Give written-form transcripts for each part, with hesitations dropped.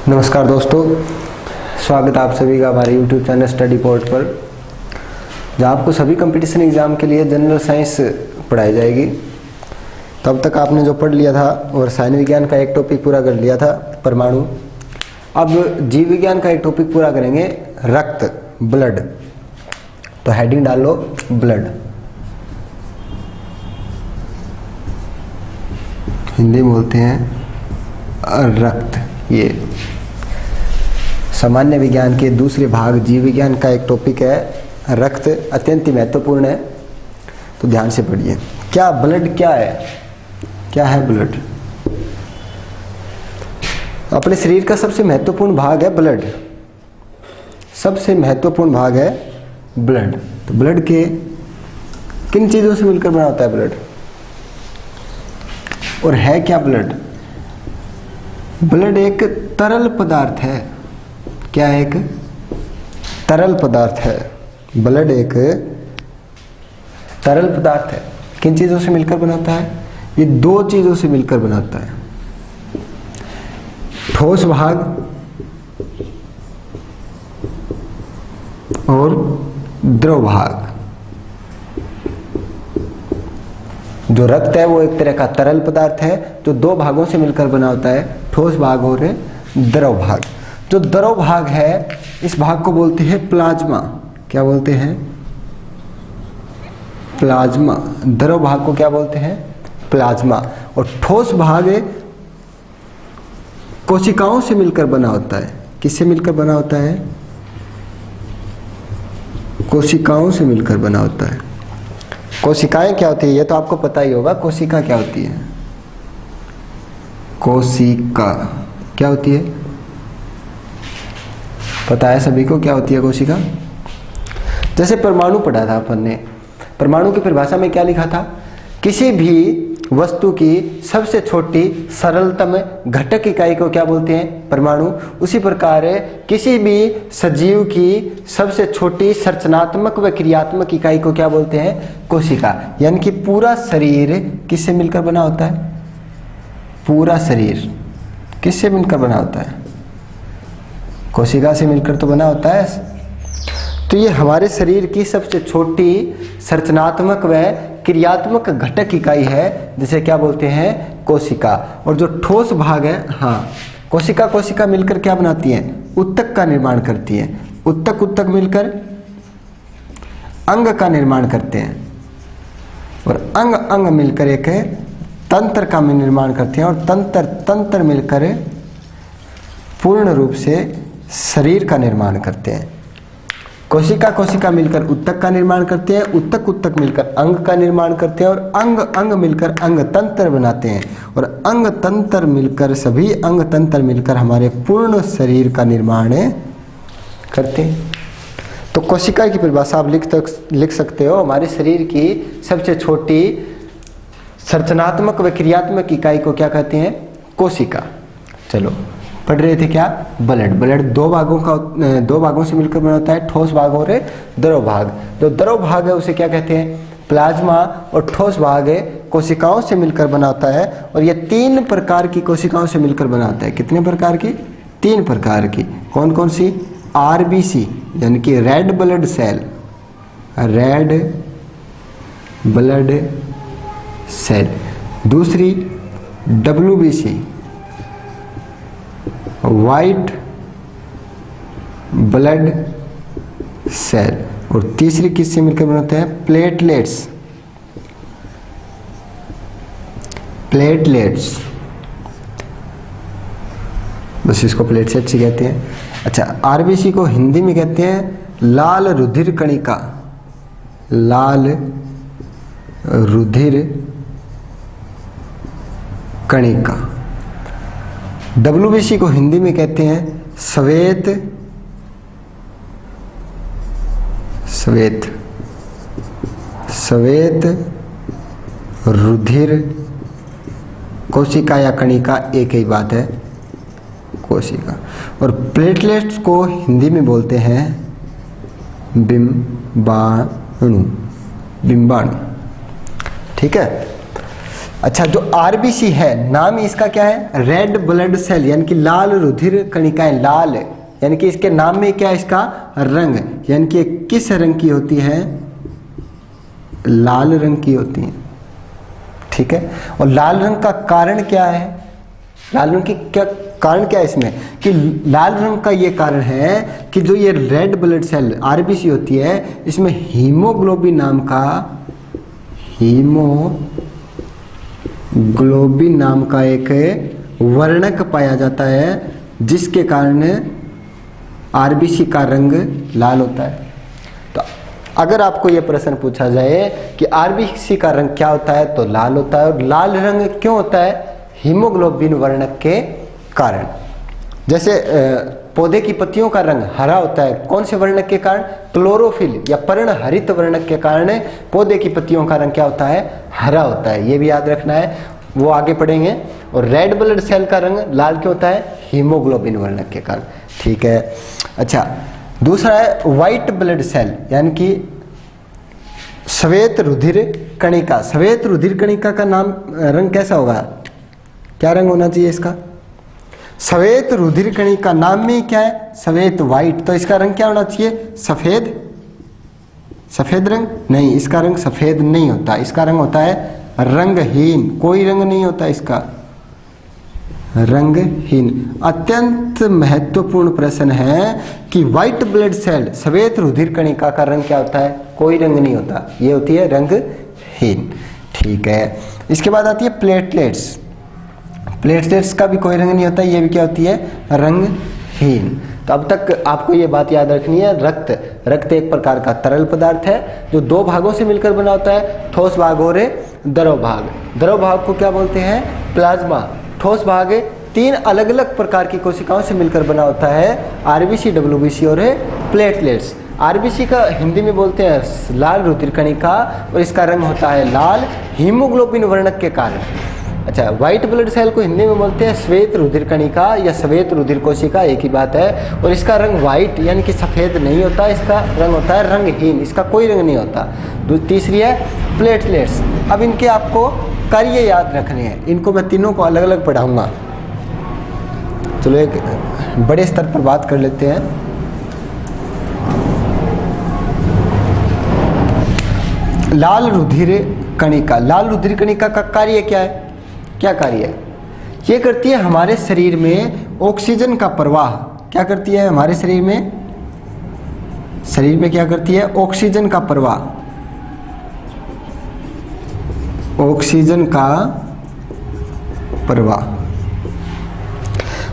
नमस्कार दोस्तों, स्वागत है आप सभी का हमारे YouTube चैनल स्टडी पोर्ट पर, जहाँ आपको सभी कंपटीशन एग्जाम के लिए जनरल साइंस पढ़ाई जाएगी। तब तक आपने जो पढ़ लिया था और रसायन विज्ञान का एक टॉपिक पूरा कर लिया था, परमाणु। अब जीव विज्ञान का एक टॉपिक पूरा करेंगे, रक्त, ब्लड। तो हेडिंग डाल लो ब्लड, हिंदी में बोलते हैं रक्त। ये सामान्य विज्ञान के दूसरे भाग जीव विज्ञान का एक टॉपिक है, रक्त अत्यंत ही महत्वपूर्ण है। तो ध्यान से पढ़िए। क्या ब्लड क्या है? क्या है ब्लड? अपने शरीर का सबसे महत्वपूर्ण भाग है ब्लड। सबसे महत्वपूर्ण भाग है ब्लड। तो ब्लड के किन चीजों से मिलकर बना होता है ब्लड? और है क्या ब्लड? ब्लड एक तरल पदार्थ है। क्या है? एक तरल पदार्थ है। ब्लड एक तरल पदार्थ है। किन चीजों से मिलकर बनाता है? ये दो चीजों से मिलकर बनाता है, ठोस भाग और द्रव भाग। जो रक्त है वो एक तरह का तरल पदार्थ है जो दो भागों से मिलकर बना होता है, ठोस भाग और द्रव भाग। जो द्रव भाग है इस भाग को बोलते हैं प्लाज्मा। क्या बोलते हैं? प्लाज्मा। द्रव भाग को क्या बोलते हैं? प्लाज्मा। और ठोस भाग कोशिकाओं से मिलकर बना होता है। किससे मिलकर बना होता है? कोशिकाओं से मिलकर बना होता है। कोशिकाएं क्या होती है ये तो आपको पता ही होगा। कोशिका क्या होती है? कोशिका क्या होती है? पता है सभी को क्या होती है कोशिका? जैसे परमाणु पढ़ा था अपन ने, परमाणु की परिभाषा में क्या लिखा था? किसी भी वस्तु की सबसे छोटी सरलतम घटक इकाई को क्या बोलते हैं? परमाणु। उसी प्रकार किसी भी सजीव की सबसे छोटी संरचनात्मक व क्रियात्मक इकाई को क्या बोलते हैं? कोशिका। यानी कि पूरा शरीर किससे मिलकर बना होता है? पूरा शरीर किससे मिलकर बना होता है? कोशिका से मिलकर तो बना होता है। तो ये हमारे शरीर की सबसे छोटी संरचनात्मक व क्रियात्मक घटक इकाई है, जिसे क्या बोलते हैं? कोशिका। और जो ठोस भाग है, हाँ, कोशिका मिलकर क्या बनाती है? उत्तक का निर्माण करती है। उत्तक मिलकर अंग का निर्माण करते हैं और अंग मिलकर एक तंत्र का निर्माण करते हैं और तंत्र मिलकर पूर्ण रूप से शरीर का निर्माण करते हैं। कोशिका मिलकर उत्तक का निर्माण करते हैं, उत्तक मिलकर अंग का निर्माण करते हैं और अंग मिलकर अंग तंत्र बनाते हैं और अंग तंत्र मिलकर, सभी अंग तंत्र मिलकर हमारे पूर्ण शरीर का निर्माण करते हैं। तो कोशिका की परिभाषा आप लिख सकते हो, हमारे शरीर की सबसे छोटी संरचनात्मक व क्रियात्मक इकाई को क्या कहते हैं? कोशिका। चलो पढ़ रहे थे क्या? ब्लड दो भागों से मिलकर बना होता है, ठोस भाग और द्रव भाग। जो द्रव भाग है उसे क्या कहते हैं? प्लाज्मा। और ठोस भाग है कोशिकाओं से मिलकर बना होता है और ये 3 प्रकार की कोशिकाओं से मिलकर बना होता है। कितने प्रकार की? 3 प्रकार की। कौन कौन सी? RBC यानी कि red blood cell, red blood cell. दूसरी WBC, वाइट ब्लड सेल। और तीसरी किससे मिलकर बनाते हैं? प्लेटलेट्स। बस इसको प्लेटलेट्स ही कहते हैं। अच्छा, RBC को हिंदी में कहते हैं लाल रुधिर कणिका। लाल रुधिर कणिका। WBC को हिंदी में कहते हैं श्वेत रुधिर कोशिका या कणिका, एक ही बात है, कोशिका। और प्लेटलेट्स को हिंदी में बोलते हैं बिंबाणु। ठीक है। अच्छा, जो आरबीसी है नाम इसका क्या है? रेड ब्लड सेल, यानी कि लाल रुधिर कणिकाएं। लाल यानी कि इसके नाम में क्या है? इसका रंग, यानी कि किस रंग की होती है? लाल रंग की होती है। ठीक है, और लाल रंग का कारण क्या है? लाल रंग की क्या कारण क्या है इसमें? कि लाल रंग का ये कारण है कि जो ये रेड ब्लड सेल आरबीसी होती है, इसमें हीमोग्लोबिन नाम का एक वर्णक पाया जाता है, जिसके कारण आरबीसी का रंग लाल होता है। तो अगर आपको यह प्रश्न पूछा जाए कि आरबीसी का रंग क्या होता है, तो लाल होता है। और लाल रंग क्यों होता है? हीमोग्लोबिन वर्णक के कारण। जैसे पौधे की पत्तियों का रंग हरा होता है, कौन से वर्णक के कारण? क्लोरोफिल या पर्णहरित वर्णक के कारण पौधे की पत्तियों का रंग क्या होता है? हरा होता है। ये भी याद रखना है, वो आगे पढ़ेंगे। और रेड ब्लड सेल का रंग लाल क्यों होता है? हीमोग्लोबिन वर्णक के कारण। ठीक है। अच्छा, दूसरा है व्हाइट ब्लड सेल, यानी कि श्वेत रुधिर कणिका। श्वेत रुधिर कणिका का नाम रंग कैसा होगा? क्या रंग होना चाहिए इसका? श्वेत रुधिर कणिका नाम में क्या है? श्वेत, व्हाइट। तो इसका रंग क्या होना चाहिए? सफेद। सफेद रंग नहीं, इसका रंग सफेद नहीं होता, इसका रंग होता है रंगहीन। कोई रंग नहीं होता इसका, रंगहीन। अत्यंत महत्वपूर्ण प्रश्न है कि व्हाइट ब्लड सेल श्वेत रुधिर कणिका का रंग क्या होता है? कोई रंग नहीं होता, ये होती है रंगहीन। ठीक है। इसके बाद आती है प्लेटलेट्स। प्लेटलेट्स का भी कोई रंग नहीं होता, ये भी क्या होती है? रंगहीन। तो अब तक आपको ये बात याद रखनी है, रक्त एक प्रकार का तरल पदार्थ है जो दो भागों से मिलकर बना होता है, ठोस भाग और द्रव भाग। द्रव भाग को क्या बोलते हैं? प्लाज्मा। ठोस भाग तीन अलग अलग प्रकार की कोशिकाओं से मिलकर बना होता है, आरबीसी, डब्ल्यूबीसी और प्लेटलेट्स। आरबीसी का हिंदी में बोलते हैं लाल रुधिर कणिका, और इसका रंग होता है लाल, हीमोग्लोबिन वर्णक के कारण। अच्छा, व्हाइट ब्लड सेल को हिंदी में बोलते हैं श्वेत रुधिर कणिका या श्वेत रुधिर कोशिका, एक ही बात है। और इसका रंग व्हाइट यानी कि सफ़ेद नहीं होता, इसका रंग होता है रंगहीन, इसका कोई रंग नहीं होता। तीसरी है प्लेटलेट्स। अब इनके आपको कार्य याद रखने हैं, इनको मैं तीनों को अलग अलग पढ़ाऊंगा। चलो एक बड़े स्तर पर बात कर लेते हैं। लाल रुधिर कणिका। लाल रुधिर कणिका का कार्य क्या है? क्या कार्य है? ये करती है हमारे शरीर में ऑक्सीजन का प्रवाह। क्या करती है हमारे शरीर में? शरीर में क्या करती है? ऑक्सीजन का प्रवाह। ऑक्सीजन का प्रवाह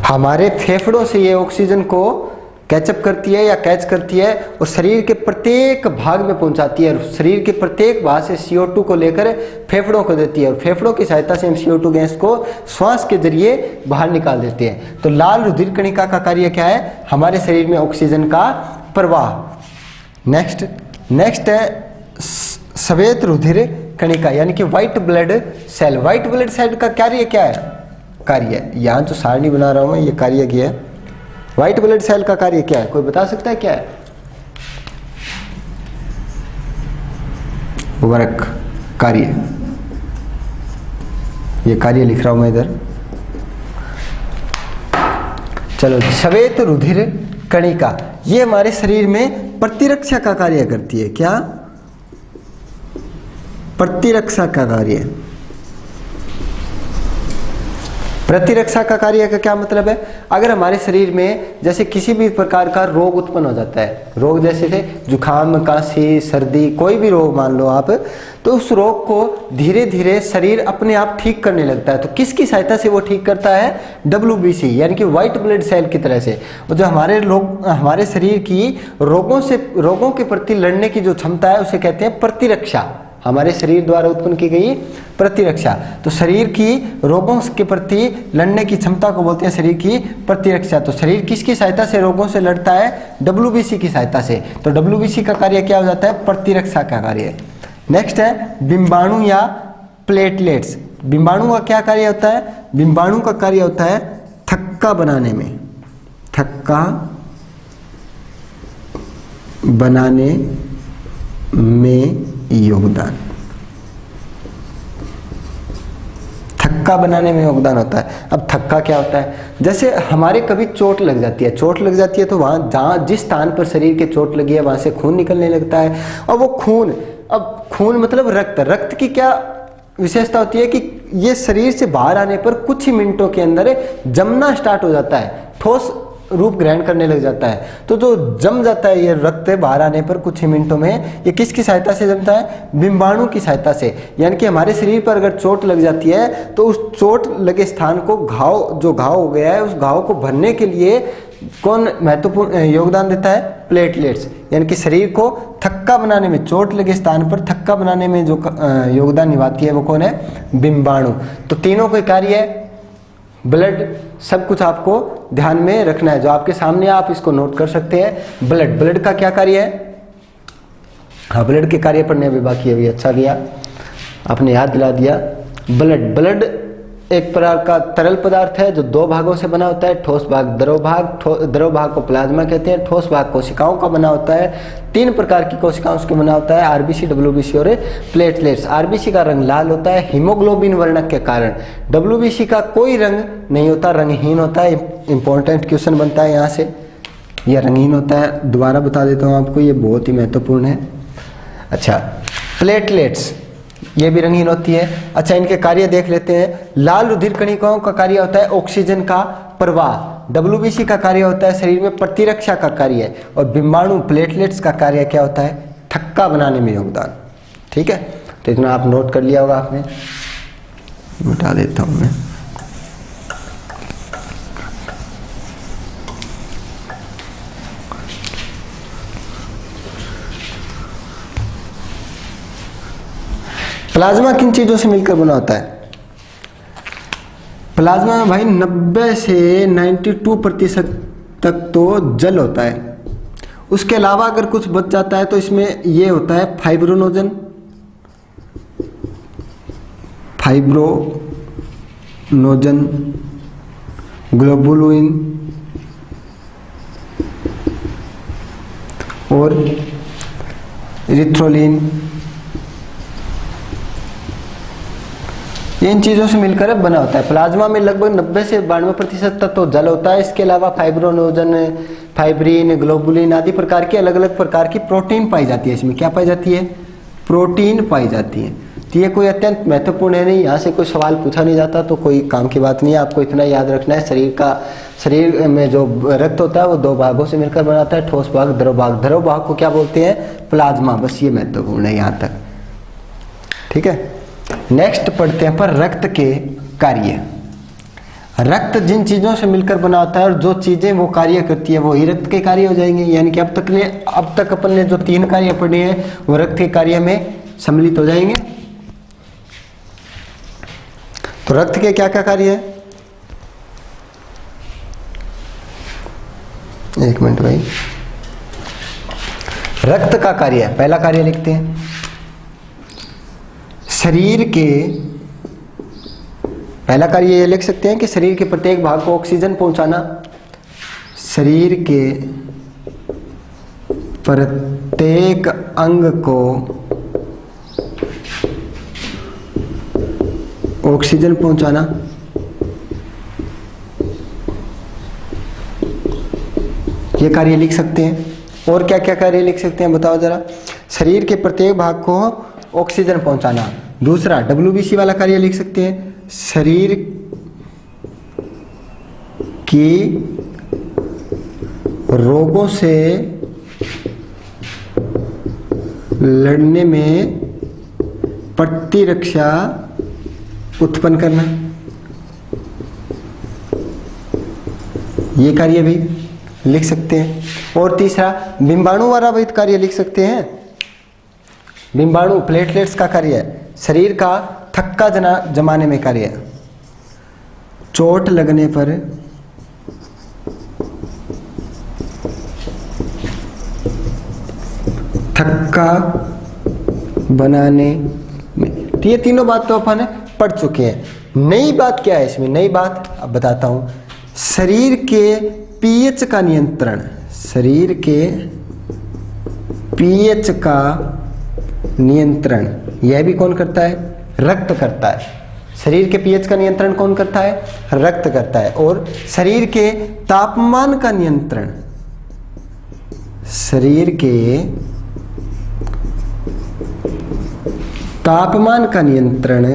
हमारे फेफड़ों से ये ऑक्सीजन को कैचअप करती है या कैच करती है और शरीर के प्रत्येक भाग में पहुंचाती है। और शरीर के प्रत्येक भाग से CO2 को लेकर फेफड़ों को देती है, और फेफड़ों की सहायता से हम CO2 गैस को श्वास के जरिए बाहर निकाल देते हैं। तो लाल रुधिर कणिका का कार्य क्या है? हमारे शरीर में ऑक्सीजन का प्रवाह। नेक्स्ट है श्वेत रुधिर कणिका, यानी कि white blood cell. White blood cell का कार्य क्या है? कार्य यहाँ जो सारणी बना रहा हूँ मैं, ये कार्य क्या है? व्हाइट ब्लड सेल का कार्य क्या है? कोई बता सकता है क्या है? वर्क, कार्य। ये कार्य लिख रहा हूं मैं इधर। चलो, श्वेत रुधिर कणिका ये हमारे शरीर में प्रतिरक्षा का कार्य करती है। क्या? प्रतिरक्षा का कार्य। प्रतिरक्षा का कार्य का क्या मतलब है? अगर हमारे शरीर में जैसे किसी भी प्रकार का रोग उत्पन्न हो जाता है, रोग जैसे थे जुखाम, खांसी, सर्दी, कोई भी रोग मान लो आप, तो उस रोग को धीरे धीरे शरीर अपने आप ठीक करने लगता है। तो किसकी सहायता से वो ठीक करता है? WBC यानी कि व्हाइट ब्लड सेल की तरह से। और जो हमारे शरीर की रोगों के प्रति लड़ने की जो क्षमता है उसे कहते हैं प्रतिरक्षा। हमारे शरीर द्वारा उत्पन्न की गई प्रतिरक्षा। तो शरीर की रोगों के प्रति लड़ने की क्षमता को बोलते हैं शरीर की प्रतिरक्षा। तो शरीर किसकी सहायता से रोगों से लड़ता है? WBC की सहायता से। तो WBC का कार्य क्या हो जाता है? प्रतिरक्षा का कार्य। नेक्स्ट है बिंबाणु या प्लेटलेट्स। बिंबाणु का क्या कार्य होता है? बिंबाणु का कार्य होता है थक्का बनाने में, थक्का बनाने में योगदान। थक्का बनाने में योगदान होता है। अब थक्का क्या होता है, जैसे हमारे कभी चोट लग जाती है, चोट लग जाती है तो वहाँ जहाँ जिस स्थान पर शरीर के चोट लगी है वहाँ से खून निकलने लगता है, और वो खून, अब खून मतलब रक्त, रक्त की क्या विशेषता होती है कि ये शरीर से बाहर आने पर कुछ ही मिनटों के अंदर जमना स्टार्ट हो जाता है, ठोस रूप ग्रहण करने लग जाता है। तो जो जम जाता है ये रक्त बाहर आने पर कुछ ही मिनटों में, ये किसकी सहायता से जमता है, बिंबाणु की सहायता से। यानी कि हमारे शरीर पर अगर चोट लग जाती है तो उस चोट लगे स्थान को, घाव जो घाव हो गया है उस घाव को भरने के लिए कौन महत्वपूर्ण योगदान देता है, प्लेटलेट्स। यानी कि शरीर को थक्का बनाने में, चोट लगे स्थान पर थक्का बनाने में जो योगदान निभाती है वो कौन है, बिंबाणु। तो तीनों का कार्य है, ब्लड, सब कुछ आपको ध्यान में रखना है, जो आपके सामने आप इसको नोट कर सकते हैं। ब्लड, ब्लड का क्या कार्य है, हाँ ब्लड के कार्य पढ़ने अभी बाकी है, अभी अच्छा किया आपने याद दिला दिया। ब्लड, ब्लड एक प्रकार का तरल पदार्थ है जो दो भागों से बना होता है, ठोस भाग, द्रव भाग। द्रव भाग को प्लाज्मा कहते हैं, ठोस भाग कोशिकाओं का बना होता है। 3 प्रकार की कोशिकाओं से बना होता है, आरबीसी, डब्ल्यूबीसी और प्लेटलेट्स। आरबीसी का रंग लाल होता है हीमोग्लोबिन वर्णक के कारण, डब्ल्यूबीसी का कोई रंग नहीं होता, रंगहीन होता है। इंपॉर्टेंट क्वेश्चन बनता है यहाँ से, यह रंगहीन होता है, दोबारा बता देता हूँ आपको, ये बहुत ही महत्वपूर्ण है। अच्छा, प्लेटलेट्स ये भी रंगहीन होती है। अच्छा, इनके कार्य देख लेते हैं। लाल रुधिर कणिकाओं का कार्य होता है ऑक्सीजन का प्रवाह, डब्ल्यूबीसी का कार्य होता है शरीर में प्रतिरक्षा का कार्य है, और बिंबाणु प्लेटलेट्स का कार्य क्या होता है, थक्का बनाने में योगदान। ठीक है, तो इतना आप नोट कर लिया होगा आपने, मिटा देता हूं मैं। प्लाज्मा किन चीजों से मिलकर बना होता है, प्लाज्मा में भाई 90 से 92% तक तो जल होता है। उसके अलावा अगर कुछ बच जाता है तो इसमें ये होता है फाइब्रोनोजन, ग्लोबुलिन और इरिथ्रोलिन। इन चीजों से मिलकर बना होता है। प्लाज्मा में लगभग 90 से 92% तक तो जल होता है। इसके अलावा फाइब्रोनोजन, फाइब्रिन, ग्लोबुलिन आदि प्रकार की अलग अलग प्रकार की प्रोटीन पाई जाती है। इसमें क्या पाई जाती है, प्रोटीन पाई जाती है। तो ये कोई अत्यंत महत्वपूर्ण है नहीं, यहाँ से कोई सवाल पूछा नहीं जाता तो कोई काम की बात नहीं है। आपको इतना याद रखना है, शरीर में जो रक्त होता है वो 2 भागों से मिलकर बनाता है, ठोस भाग, द्रव भाग। द्रव भाग को क्या बोलते हैं, प्लाज्मा। बस ये महत्वपूर्ण है यहाँ तक। ठीक है, नेक्स्ट पढ़ते हैं पर रक्त के कार्य। रक्त जिन चीजों से मिलकर बना होता है और जो चीजें वो कार्य करती है वो ही रक्त के कार्य हो जाएंगे। यानी कि अब तक अपन ने जो 3 कार्य पढ़े हैं वो रक्त के कार्य में सम्मिलित हो जाएंगे। तो रक्त के क्या क्या कार्य है, एक मिनट भाई। रक्त का कार्य, पहला कार्य लिखते हैं, शरीर के, पहला कार्य ये लिख सकते हैं कि शरीर के प्रत्येक भाग को ऑक्सीजन पहुंचाना। शरीर के प्रत्येक अंग को ऑक्सीजन पहुंचाना। ये कार्य लिख सकते हैं। और क्या क्या कार्य लिख सकते हैं बताओ जरा। शरीर के प्रत्येक भाग को ऑक्सीजन पहुंचाना। दूसरा डब्ल्यूबीसी वाला कार्य लिख सकते हैं, शरीर की रोगों से लड़ने में प्रतिरक्षा उत्पन्न करना। ये कार्य भी लिख सकते हैं। और तीसरा बिंबाणु वाला भी कार्य लिख सकते हैं। बिंबाणु प्लेटलेट्स का कार्य है, शरीर का थक्का जमाने में कार्य है। चोट लगने पर थक्का बनाने में। तो ये तीनों बात तो अपन पढ़ चुके हैं। नई बात क्या है इसमें, नई बात अब बताता हूं। शरीर के पीएच का नियंत्रण, शरीर के पीएच का नियंत्रण यह भी कौन करता है, रक्त करता है। शरीर के पीएच का नियंत्रण कौन करता है? रक्त करता है। और शरीर के तापमान का नियंत्रण, शरीर के तापमान का नियंत्रण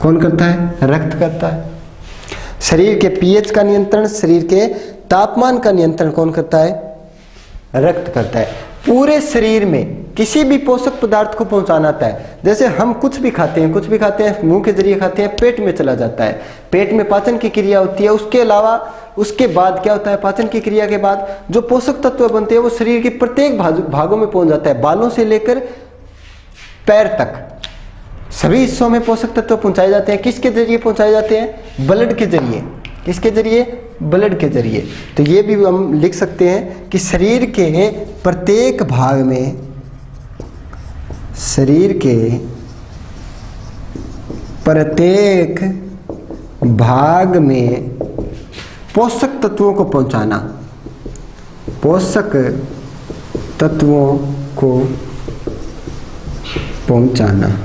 कौन करता है? रक्त करता है। शरीर के पीएच का नियंत्रण, शरीर के तापमान का नियंत्रण कौन करता है? रक्त करता है। पूरे शरीर में किसी भी पोषक पदार्थ को पहुंचाना आता है। जैसे हम कुछ भी खाते हैं मुंह के जरिए खाते हैं, पेट में चला जाता है, पेट में पाचन की क्रिया होती है। उसके अलावा उसके बाद क्या होता है? पाचन की क्रिया के बाद जो पोषक तत्व बनते हैं वो शरीर के प्रत्येक भागों में पहुंच जाता है। बालों से लेकर पैर तक सभी हिस्सों में पोषक तत्व पहुंचाए जाते हैं। किसके जरिए पहुंचाए जाते हैं? ब्लड के जरिए। किसके जरिए? ब्लड के जरिए। तो ये भी हम लिख सकते हैं कि शरीर के प्रत्येक भाग में, शरीर के प्रत्येक भाग में पोषक तत्वों को पहुंचाना, पोषक तत्वों को पहुंचाना।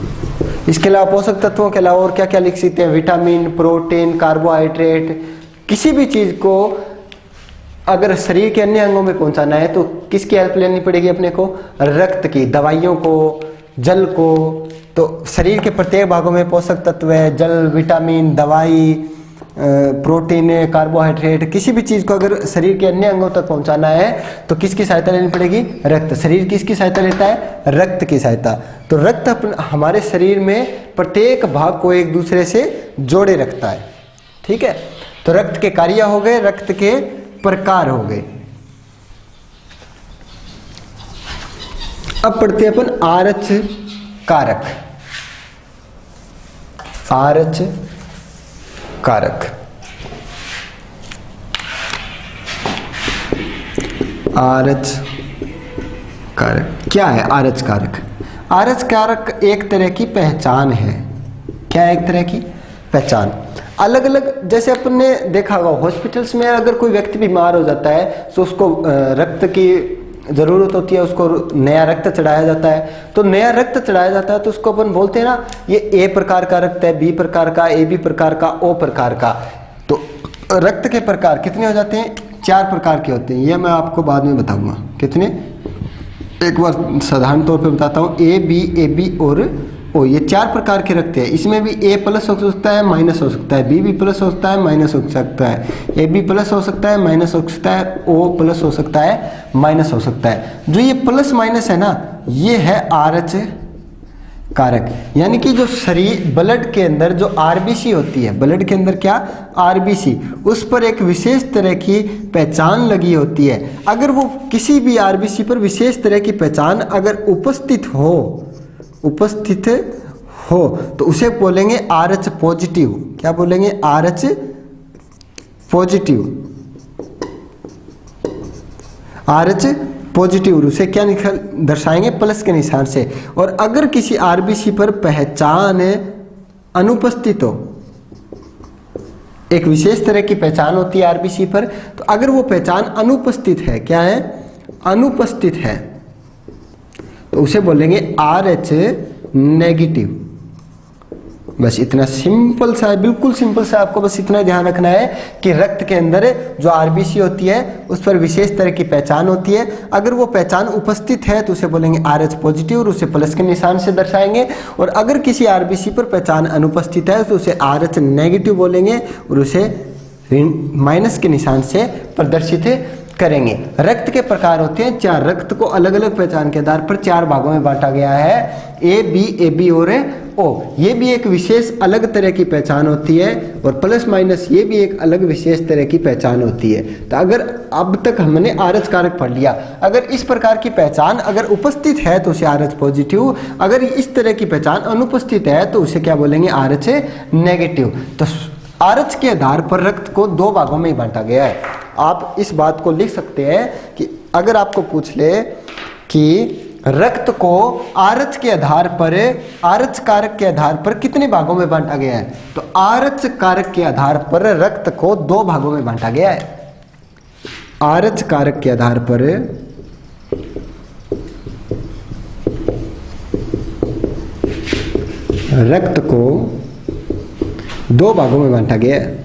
इसके अलावा पोषक तत्वों के अलावा और क्या क्या लिख सकते हैं? Vitamin, protein, carbohydrate. किसी भी चीज को अगर शरीर के अन्य अंगों में पहुंचाना है तो किसकी हेल्प लेनी पड़ेगी अपने को? रक्त की। दवाइयों को, जल को। तो शरीर के प्रत्येक भागों में पोषक तत्व है, जल, विटामिन, दवाई, प्रोटीन, कार्बोहाइड्रेट। किसी भी चीज को अगर शरीर के अन्य अंगों तक पहुंचाना है तो किसकी सहायता लेनी पड़ेगी? रक्त। शरीर किसकी सहायता लेता है? रक्त की सहायता। तो रक्त हमारे शरीर में प्रत्येक भाग को एक दूसरे से जोड़े रखता है। ठीक है, तो रक्त के कार्य हो गए, रक्त के प्रकार हो गए। अब पढ़ते हैं अपन आरच कारक। आरच कारक, आरच कारक क्या है? आरच कारक, आरच कारक एक तरह की पहचान है। क्या है? एक तरह की पहचान। अलग अलग, जैसे अपन ने देखा होगा हॉस्पिटल्स में अगर कोई व्यक्ति बीमार हो जाता है तो उसको रक्त की जरूरत होती है, उसको नया रक्त चढ़ाया जाता है। तो नया रक्त चढ़ाया जाता है तो उसको अपन बोलते हैं ना, ये ए प्रकार का रक्त है, बी प्रकार का, ए बी प्रकार का, ओ प्रकार का। तो रक्त के प्रकार कितने हो जाते हैं? 4 प्रकार के होते हैं। ये मैं आपको बाद में बताऊंगा कितने, एक बार साधारण तौर पे बताता हूँ। ए बी और ओ, ये 4 प्रकार के रक्त हैं। इसमें भी ए प्लस हो सकता है, माइनस हो सकता है, बी भी प्लस हो सकता है, माइनस हो सकता है, ए बी प्लस हो सकता है, माइनस हो सकता है, ओ प्लस हो सकता है, माइनस हो सकता है। जो ये प्लस माइनस है ना, ये है आरच कारक। यानी कि जो शरीर ब्लड के अंदर जो आरबीसी होती है, ब्लड के अंदर क्या? आरबीसी, उस पर एक विशेष तरह की पहचान लगी होती है। अगर वो किसी भी आरबीसी पर विशेष तरह की पहचान अगर उपस्थित हो तो उसे बोलेंगे आरएच पॉजिटिव। क्या बोलेंगे? RH positive. आरएच पॉजिटिव उसे क्या दर्शाएंगे? प्लस के निशान से। और अगर किसी आरबीसी पर पहचान अनुपस्थित हो, एक विशेष तरह की पहचान होती है आरबीसी पर, तो अगर वो पहचान अनुपस्थित है, क्या है? अनुपस्थित है, तो उसे बोलेंगे आरएच नेगेटिव। बस इतना सिंपल सा है, बिल्कुल सिंपल सा। आपको बस इतना ध्यान रखना है कि रक्त के अंदर जो आरबीसी होती है उस पर विशेष तरह की पहचान होती है। अगर वो पहचान उपस्थित है तो उसे बोलेंगे आरएच पॉजिटिव और उसे प्लस के निशान से दर्शाएंगे। और अगर किसी आरबीसी पर पहचान अनुपस्थित है तो उसे आरएच नेगेटिव बोलेंगे और उसे माइनस के निशान से प्रदर्शित करेंगे। रक्त के प्रकार होते हैं 4। रक्त को अलग अलग पहचान के आधार पर 4 भागों में बांटा गया है, ए बी और ओ। ये भी एक विशेष अलग तरह की पहचान होती है। और प्लस माइनस ये भी एक अलग विशेष तरह की पहचान होती है। तो अगर अब तक हमने आरएच कारक पढ़ लिया, अगर इस प्रकार की पहचान अगर उपस्थित है तो उसे आरएच पॉजिटिव, अगर इस तरह की पहचान अनुपस्थित है तो उसे क्या बोलेंगे? RH negative. तो आरएच के आधार पर रक्त को 2 भागों में बांटा गया है। आप इस बात को लिख सकते हैं कि अगर आपको पूछ ले कि रक्त को आरएच के आधार पर, आरएच कारक के आधार पर कितने भागों में बांटा गया है, तो आरएच कारक के आधार पर रक्त को 2 भागों में बांटा गया है। आरएच कारक के आधार पर रक्त को 2 भागों में बांटा गया है।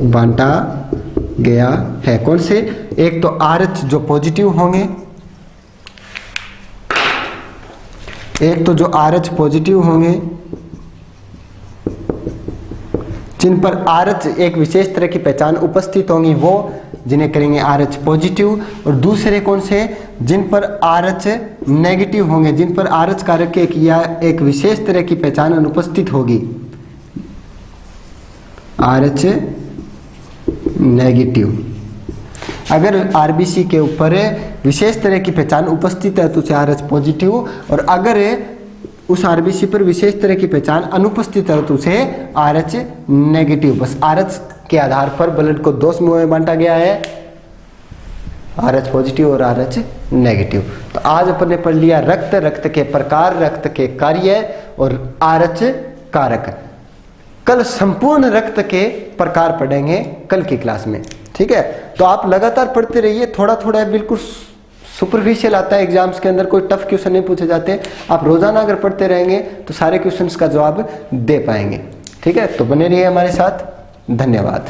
बांटा गया है कौन से? एक तो RH जो पॉजिटिव होंगे, एक तो जो RH पॉजिटिव होंगे जिन पर RH एक विशेष तरह की पहचान उपस्थित होंगी, वो जिन्हें करेंगे RH पॉजिटिव। और दूसरे कौन से? जिन पर RH नेगेटिव होंगे, जिन पर RH कारक के एक विशेष तरह की पहचान अनुपस्थित होगी, RH नेगेटिव। अगर आरबीसी के ऊपर विशेष तरह की पहचान उपस्थित है तो उसे RH पॉजिटिव, और अगर उस आरबीसी पर विशेष तरह की पहचान अनुपस्थित है तो उसे RH नेगेटिव। बस RH के आधार पर ब्लड को 2 समूह में बांटा गया है, RH पॉजिटिव और RH नेगेटिव। तो आज अपन ने पढ़ लिया रक्त, रक्त के प्रकार, रक्त के कार्य और RH कारक। कल संपूर्ण रक्त के प्रकार पढ़ेंगे कल की क्लास में, ठीक है। तो आप लगातार पढ़ते रहिए, थोड़ा थोड़ा बिल्कुल सुपरफिशियल आता है एग्जाम्स के अंदर, कोई टफ क्वेश्चन नहीं पूछे जाते। आप रोजाना अगर पढ़ते रहेंगे तो सारे क्वेश्चंस का जवाब दे पाएंगे, ठीक है। तो बने रहिए हमारे साथ, धन्यवाद।